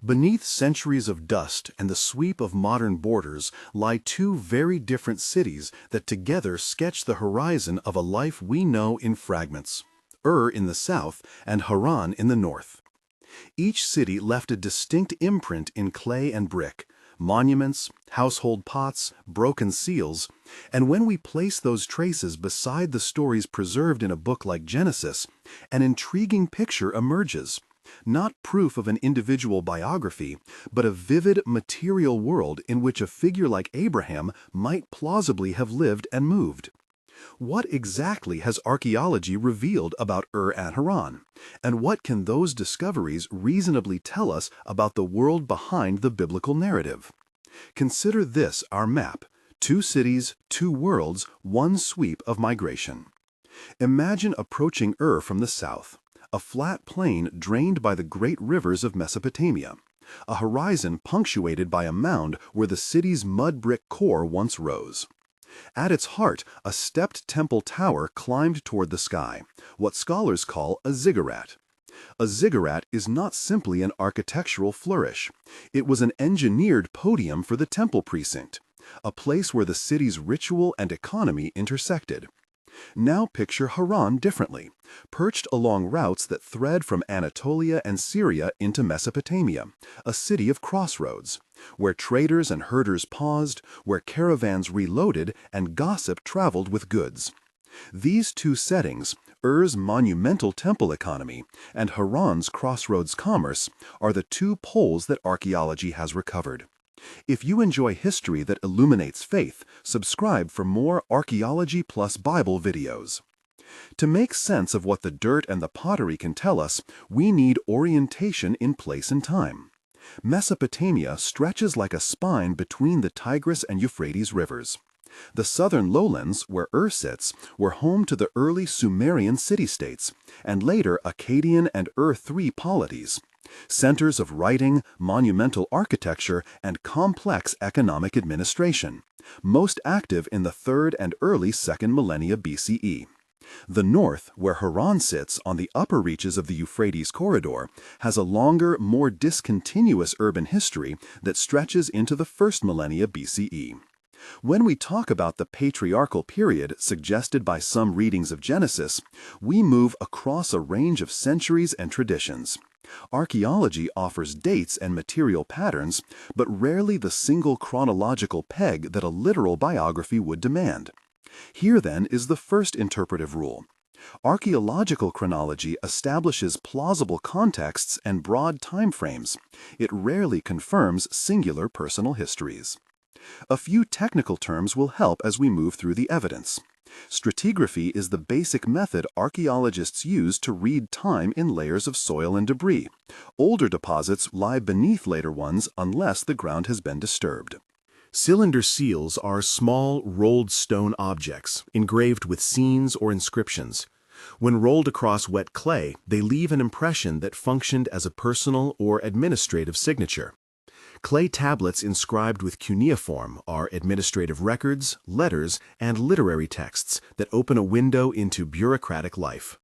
Beneath centuries of dust and the sweep of modern borders lie two very different cities that together sketch the horizon of a life we know in fragments. Ur in the south and Haran in the north. Each city left a distinct imprint in clay and brick, monuments, household pots, broken seals, and when we place those traces beside the stories preserved in a book like Genesis, an intriguing picture emerges. Not proof of an individual biography, but a vivid material world in which a figure like Abraham might plausibly have lived and moved. What exactly has archaeology revealed about Ur and Haran? And what can those discoveries reasonably tell us about the world behind the biblical narrative? Consider this our map: two cities, two worlds, one sweep of migration. Imagine approaching Ur from the south, a flat plain drained by the great rivers of Mesopotamia, a horizon punctuated by a mound where the city's mud brick core once rose. At its heart, a stepped temple tower climbed toward the sky, what scholars call a ziggurat. A ziggurat is not simply an architectural flourish. It was an engineered podium for the temple precinct, a place where the city's ritual and economy intersected. Now picture Haran differently, perched along routes that thread from Anatolia and Syria into Mesopotamia, a city of crossroads, where traders and herders paused, where caravans reloaded, and gossip traveled with goods. These two settings, Ur's monumental temple economy and Haran's crossroads commerce, are the two poles that archaeology has recovered. If you enjoy history that illuminates faith, subscribe for more Archaeology plus Bible videos. To make sense of what the dirt and the pottery can tell us, we need orientation in place and time. Mesopotamia stretches like a spine between the Tigris and Euphrates rivers. The southern lowlands, where Ur sits, were home to the early Sumerian city-states, and later Akkadian and Ur III polities, centers of writing, monumental architecture, and complex economic administration, most active in the 3rd and early 2nd millennia BCE. The north, where Haran sits on the upper reaches of the Euphrates corridor, has a longer, more discontinuous urban history that stretches into the 1st millennia BCE. When we talk about the patriarchal period suggested by some readings of Genesis, we move across a range of centuries and traditions. Archaeology offers dates and material patterns, but rarely the single chronological peg that a literal biography would demand. Here, then, is the first interpretive rule. Archaeological chronology establishes plausible contexts and broad timeframes. It rarely confirms singular personal histories. A few technical terms will help as we move through the evidence. Stratigraphy is the basic method archaeologists use to read time in layers of soil and debris. Older deposits lie beneath later ones unless the ground has been disturbed. Cylinder seals are small, rolled stone objects, engraved with scenes or inscriptions. When rolled across wet clay, they leave an impression that functioned as a personal or administrative signature. Clay tablets inscribed with cuneiform are administrative records, letters, and literary texts that open a window into bureaucratic life.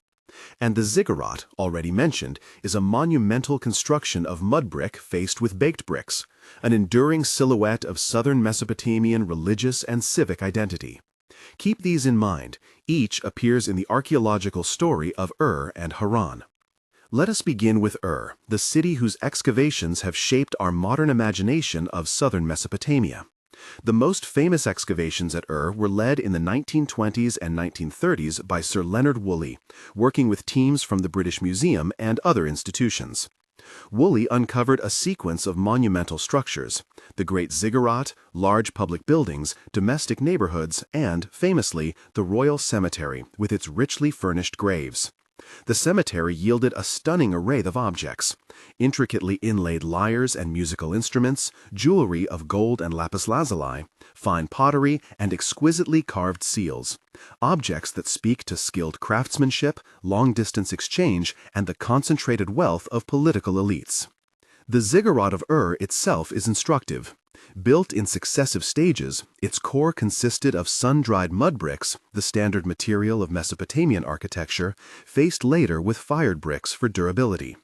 And the ziggurat, already mentioned, is a monumental construction of mud brick faced with baked bricks, an enduring silhouette of southern Mesopotamian religious and civic identity. Keep these in mind. Each appears in the archaeological story of Ur and Haran. Let us begin with Ur, the city whose excavations have shaped our modern imagination of southern Mesopotamia. The most famous excavations at Ur were led in the 1920s and 1930s by Sir Leonard Woolley, working with teams from the British Museum and other institutions. Woolley uncovered a sequence of monumental structures: the Great Ziggurat, large public buildings, domestic neighborhoods, and, famously, the Royal Cemetery with its richly furnished graves. The cemetery yielded a stunning array of objects: intricately inlaid lyres and musical instruments, jewelry of gold and lapis lazuli, fine pottery, and exquisitely carved seals, objects that speak to skilled craftsmanship, long-distance exchange, and the concentrated wealth of political elites. The ziggurat of Ur itself is instructive. Built in successive stages, its core consisted of sun-dried mud bricks, the standard material of Mesopotamian architecture, faced later with fired bricks for durability.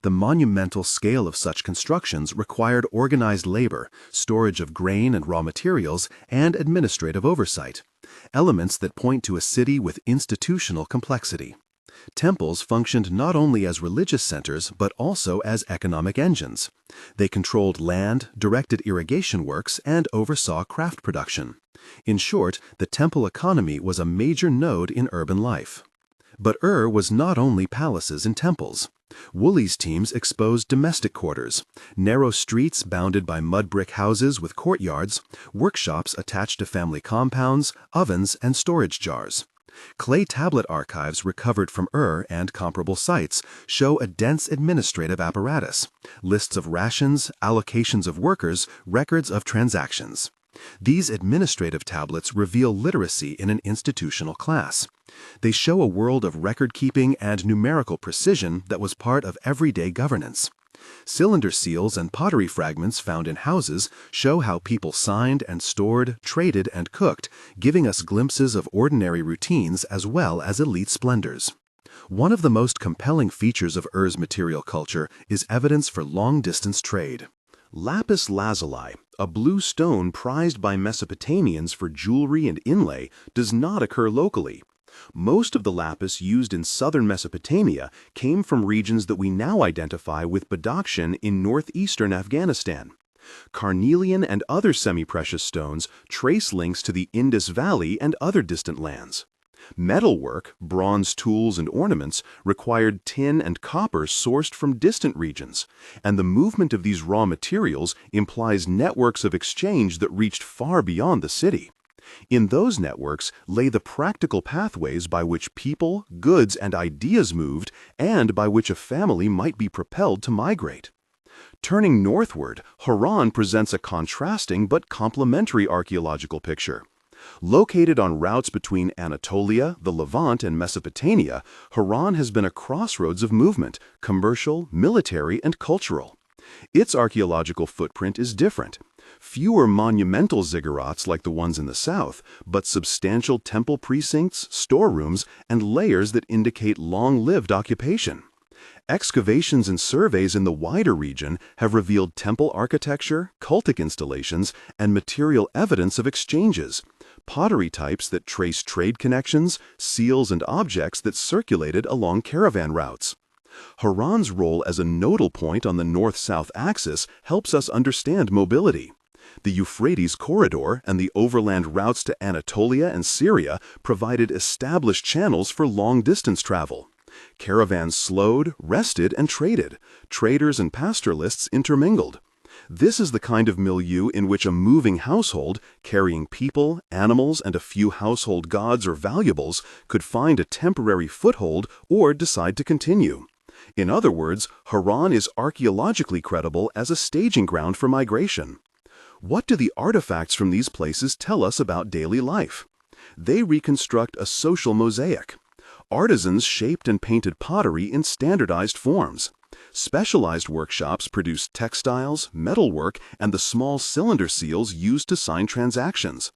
The monumental scale of such constructions required organized labor, storage of grain and raw materials, and administrative oversight, elements that point to a city with institutional complexity. Temples functioned not only as religious centers but also as economic engines. They controlled land, directed irrigation works, and oversaw craft production. In short, the temple economy was a major node in urban life. But Ur was not only palaces and temples. Woolley's teams exposed domestic quarters, narrow streets bounded by mud brick houses with courtyards, workshops attached to family compounds, ovens, and storage jars. Clay tablet archives recovered from Ur and comparable sites show a dense administrative apparatus, lists of rations, allocations of workers, records of transactions. These administrative tablets reveal literacy in an institutional class. They show a world of record-keeping and numerical precision that was part of everyday governance. Cylinder seals and pottery fragments found in houses show how people signed and stored, traded and cooked, giving us glimpses of ordinary routines as well as elite splendors. One of the most compelling features of Ur's material culture is evidence for long-distance trade. Lapis lazuli, a blue stone prized by Mesopotamians for jewelry and inlay, does not occur locally. Most of the lapis used in southern Mesopotamia came from regions that we now identify with Badakhshan in northeastern Afghanistan. Carnelian and other semi-precious stones trace links to the Indus Valley and other distant lands. Metalwork, bronze tools and ornaments, required tin and copper sourced from distant regions, and the movement of these raw materials implies networks of exchange that reached far beyond the city. In those networks lay the practical pathways by which people, goods, and ideas moved, and by which a family might be propelled to migrate. Turning northward, Haran presents a contrasting but complementary archaeological picture. Located on routes between Anatolia, the Levant, and Mesopotamia, Haran has been a crossroads of movement, commercial, military, and cultural. Its archaeological footprint is different. Fewer monumental ziggurats like the ones in the south, but substantial temple precincts, storerooms, and layers that indicate long-lived occupation. Excavations and surveys in the wider region have revealed temple architecture, cultic installations, and material evidence of exchanges, pottery types that trace trade connections, seals and objects that circulated along caravan routes. Haran's role as a nodal point on the north-south axis helps us understand mobility. The Euphrates corridor and the overland routes to Anatolia and Syria provided established channels for long-distance travel. Caravans slowed, rested, and traded. Traders and pastoralists intermingled. This is the kind of milieu in which a moving household, carrying people, animals, and a few household gods or valuables, could find a temporary foothold or decide to continue. In other words, Haran is archaeologically credible as a staging ground for migration. What do the artifacts from these places tell us about daily life? They reconstruct a social mosaic. Artisans shaped and painted pottery in standardized forms. Specialized workshops produced textiles, metalwork, and the small cylinder seals used to sign transactions.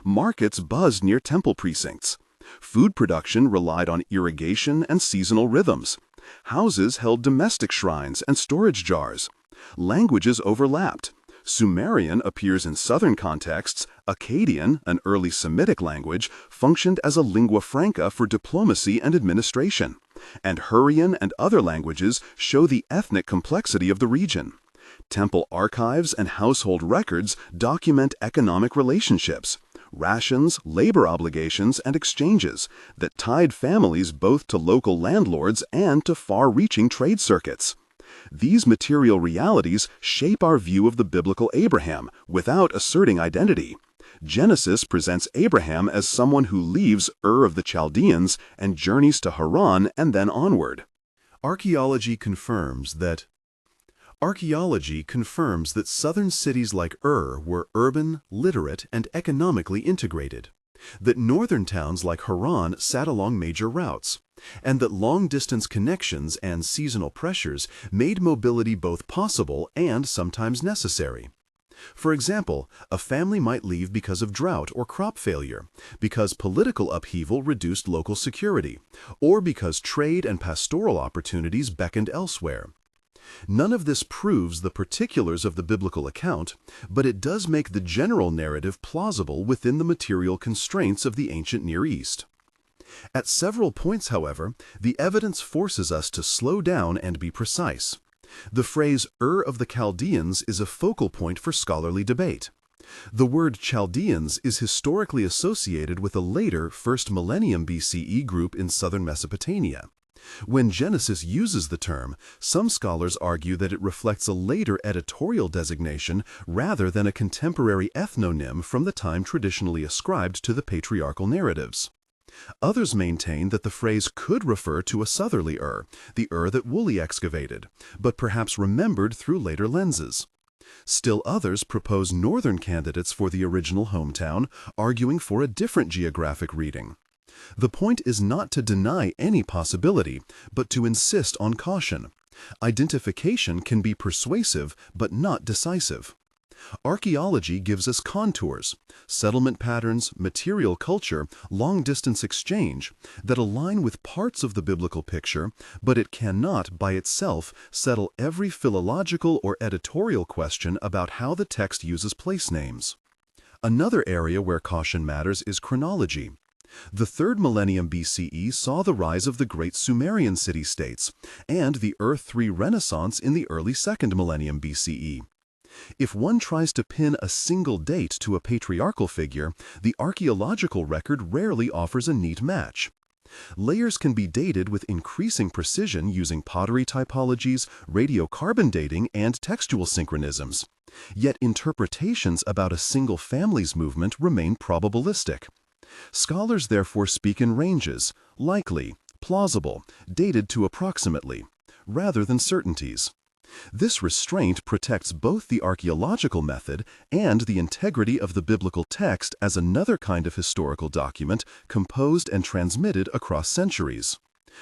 Markets buzzed near temple precincts. Food production relied on irrigation and seasonal rhythms. Houses held domestic shrines and storage jars. Languages overlapped. Sumerian appears in southern contexts. Akkadian, an early Semitic language, functioned as a lingua franca for diplomacy and administration. And Hurrian and other languages show the ethnic complexity of the region. Temple archives and household records document economic relationships, rations, labor obligations, and exchanges that tied families both to local landlords and to far-reaching trade circuits. These material realities shape our view of the biblical Abraham without asserting identity. Genesis presents Abraham as someone who leaves Ur of the Chaldeans and journeys to Haran and then onward. Archaeology confirms that southern cities like Ur were urban, literate, and economically integrated, that northern towns like Haran sat along major routes, and that long-distance connections and seasonal pressures made mobility both possible and sometimes necessary. For example, a family might leave because of drought or crop failure, because political upheaval reduced local security, or because trade and pastoral opportunities beckoned elsewhere. None of this proves the particulars of the biblical account, but it does make the general narrative plausible within the material constraints of the ancient Near East. At several points, however, the evidence forces us to slow down and be precise. The phrase Ur of the Chaldeans is a focal point for scholarly debate. The word Chaldeans is historically associated with a later 1st millennium BCE group in southern Mesopotamia. When Genesis uses the term, some scholars argue that it reflects a later editorial designation rather than a contemporary ethnonym from the time traditionally ascribed to the patriarchal narratives. Others maintain that the phrase could refer to a southerly Ur, the Ur that Woolley excavated, but perhaps remembered through later lenses. Still others propose northern candidates for the original hometown, arguing for a different geographic reading. The point is not to deny any possibility, but to insist on caution. Identification can be persuasive, but not decisive. Archaeology gives us contours, settlement patterns, material culture, long-distance exchange that align with parts of the biblical picture, but it cannot, by itself, settle every philological or editorial question about how the text uses place names. Another area where caution matters is chronology. The 3rd millennium BCE saw the rise of the great Sumerian city-states and the Ur-3 Renaissance in the early 2nd millennium BCE. If one tries to pin a single date to a patriarchal figure, the archaeological record rarely offers a neat match. Layers can be dated with increasing precision using pottery typologies, radiocarbon dating, and textual synchronisms. Yet interpretations about a single family's movement remain probabilistic. Scholars therefore speak in ranges, likely, plausible, dated to approximately, rather than certainties. This restraint protects both the archaeological method and the integrity of the biblical text as another kind of historical document composed and transmitted across centuries.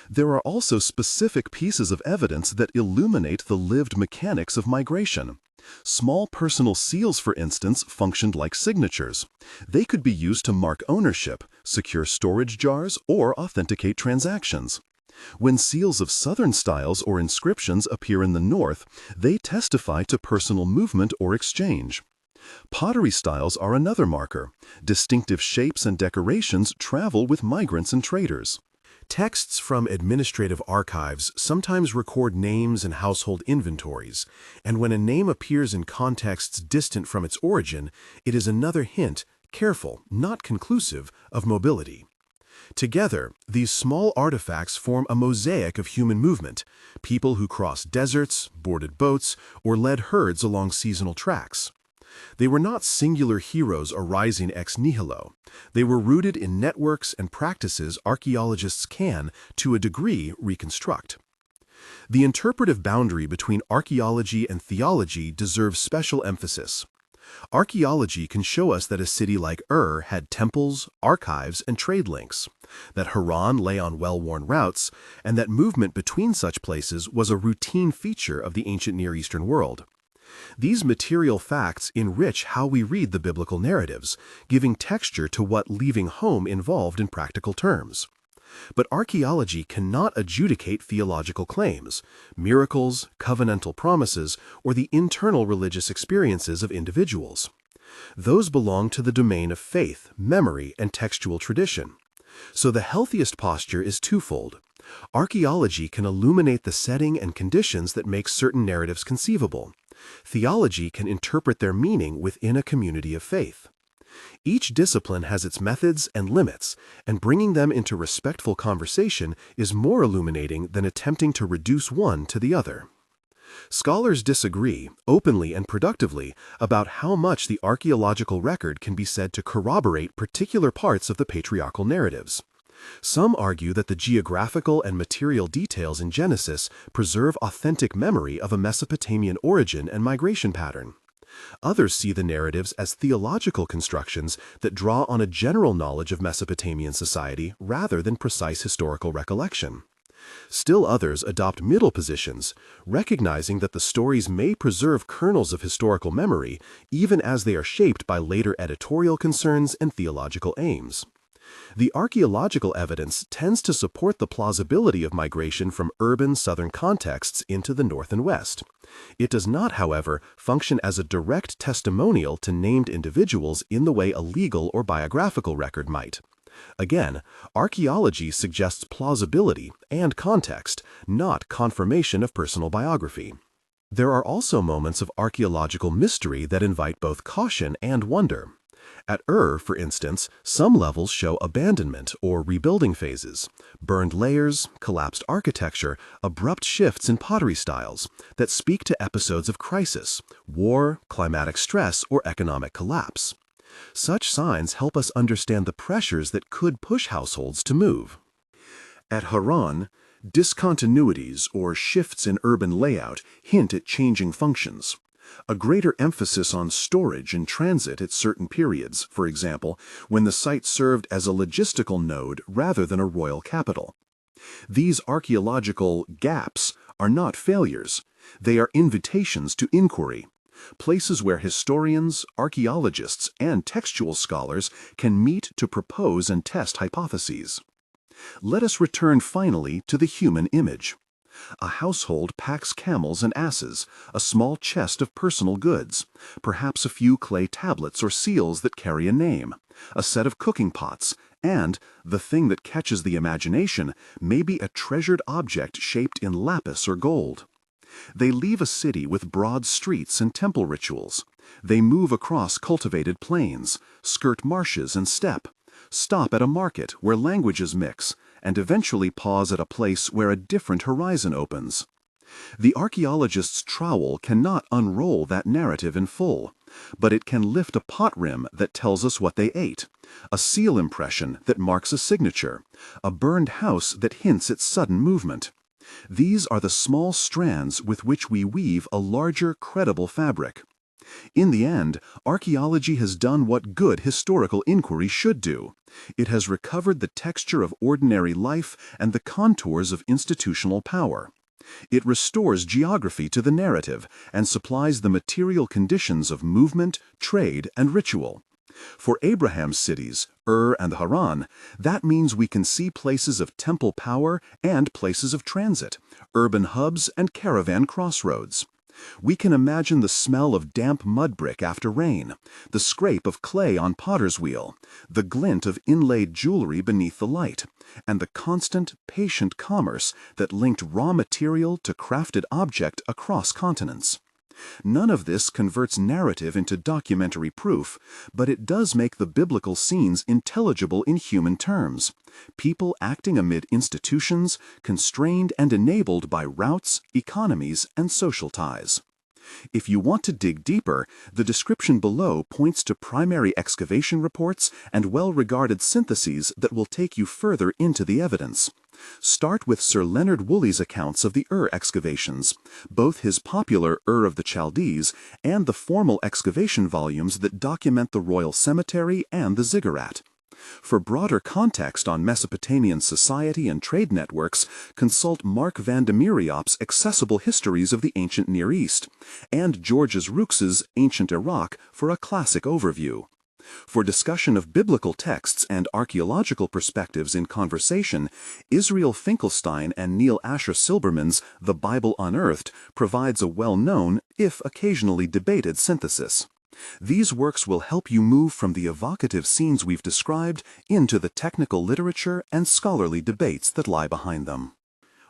There are also specific pieces of evidence that illuminate the lived mechanics of migration. Small personal seals, for instance, functioned like signatures. They could be used to mark ownership, secure storage jars, or authenticate transactions. When seals of southern styles or inscriptions appear in the north, they testify to personal movement or exchange. Pottery styles are another marker. Distinctive shapes and decorations travel with migrants and traders. Texts from administrative archives sometimes record names and household inventories, and when a name appears in contexts distant from its origin, it is another hint, careful, not conclusive, of mobility. Together, these small artifacts form a mosaic of human movement, people who crossed deserts, boarded boats, or led herds along seasonal tracks. They were not singular heroes arising ex nihilo. They were rooted in networks and practices archaeologists can, to a degree, reconstruct. The interpretive boundary between archaeology and theology deserves special emphasis. Archaeology can show us that a city like Ur had temples, archives, and trade links, that Haran lay on well-worn routes, and that movement between such places was a routine feature of the ancient Near Eastern world. These material facts enrich how we read the biblical narratives, giving texture to what leaving home involved in practical terms. But archaeology cannot adjudicate theological claims, miracles, covenantal promises, or the internal religious experiences of individuals. Those belong to the domain of faith, memory, and textual tradition. So the healthiest posture is twofold. Archaeology can illuminate the setting and conditions that make certain narratives conceivable. Theology can interpret their meaning within a community of faith. Each discipline has its methods and limits, and bringing them into respectful conversation is more illuminating than attempting to reduce one to the other. Scholars disagree, openly and productively, about how much the archaeological record can be said to corroborate particular parts of the patriarchal narratives. Some argue that the geographical and material details in Genesis preserve authentic memory of a Mesopotamian origin and migration pattern. Others see the narratives as theological constructions that draw on a general knowledge of Mesopotamian society rather than precise historical recollection. Still others adopt middle positions, recognizing that the stories may preserve kernels of historical memory even as they are shaped by later editorial concerns and theological aims. The archaeological evidence tends to support the plausibility of migration from urban southern contexts into the north and west. It does not, however, function as a direct testimonial to named individuals in the way a legal or biographical record might. Again, archaeology suggests plausibility and context, not confirmation of personal biography. There are also moments of archaeological mystery that invite both caution and wonder. At Ur, for instance, some levels show abandonment or rebuilding phases, burned layers, collapsed architecture, abrupt shifts in pottery styles that speak to episodes of crisis, war, climatic stress, or economic collapse. Such signs help us understand the pressures that could push households to move. At Haran, discontinuities or shifts in urban layout hint at changing functions. A greater emphasis on storage and transit at certain periods, for example, when the site served as a logistical node rather than a royal capital. These archaeological gaps are not failures. They are invitations to inquiry, places where historians, archaeologists, and textual scholars can meet to propose and test hypotheses. Let us return finally to the human image. A household packs camels and asses, a small chest of personal goods, perhaps a few clay tablets or seals that carry a name, a set of cooking pots, and, the thing that catches the imagination, maybe a treasured object shaped in lapis or gold. They leave a city with broad streets and temple rituals. They move across cultivated plains, skirt marshes and steppe, stop at a market where languages mix, and eventually pause at a place where a different horizon opens. The archaeologist's trowel cannot unroll that narrative in full, but it can lift a pot rim that tells us what they ate, a seal impression that marks a signature, a burned house that hints at sudden movement. These are the small strands with which we weave a larger, credible fabric. In the end, archaeology has done what good historical inquiry should do. It has recovered the texture of ordinary life and the contours of institutional power. It restores geography to the narrative and supplies the material conditions of movement, trade, and ritual. For Abraham's cities, Ur and Haran, that means we can see places of temple power and places of transit, urban hubs and caravan crossroads. We can imagine the smell of damp mud brick after rain, the scrape of clay on potter's wheel, the glint of inlaid jewelry beneath the light, and the constant, patient commerce that linked raw material to crafted object across continents. None of this converts narrative into documentary proof, but it does make the biblical scenes intelligible in human terms. People acting amid institutions, constrained and enabled by routes, economies, and social ties. If you want to dig deeper, the description below points to primary excavation reports and well-regarded syntheses that will take you further into the evidence. Start with Sir Leonard Woolley's accounts of the Ur excavations, both his popular Ur of the Chaldees and the formal excavation volumes that document the royal cemetery and the ziggurat. For broader context on Mesopotamian society and trade networks, consult Mark van de Miriop's Accessible Histories of the Ancient Near East and Georges Roux's Ancient Iraq for a classic overview. For discussion of biblical texts and archaeological perspectives in conversation, Israel Finkelstein and Neil Asher Silberman's The Bible Unearthed provides a well-known, if occasionally debated, synthesis. These works will help you move from the evocative scenes we've described into the technical literature and scholarly debates that lie behind them.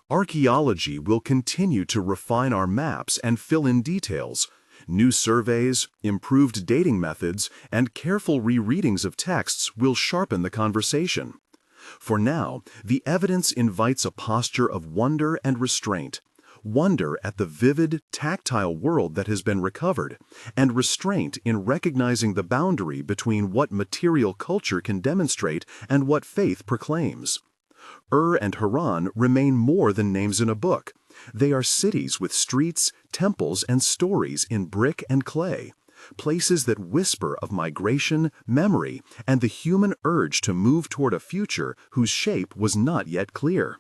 Archaeology will continue to refine our maps and fill in details. New surveys, improved dating methods, and careful rereadings of texts will sharpen the conversation. For now, the evidence invites a posture of wonder and restraint. Wonder at the vivid, tactile world that has been recovered, and restraint in recognizing the boundary between what material culture can demonstrate and what faith proclaims. Ur and Haran remain more than names in a book. They are cities with streets, temples, and stories in brick and clay, places that whisper of migration, memory, and the human urge to move toward a future whose shape was not yet clear.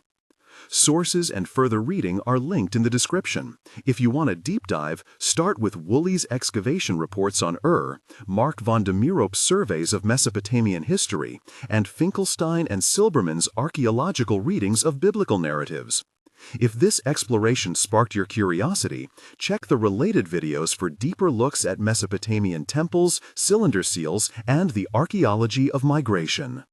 Sources and further reading are linked in the description. If you want a deep dive, start with Woolley's excavation reports on Ur, Mark von de Meerop's surveys of Mesopotamian history, and Finkelstein and Silberman's archaeological readings of biblical narratives. If this exploration sparked your curiosity, check the related videos for deeper looks at Mesopotamian temples, cylinder seals, and the archaeology of migration.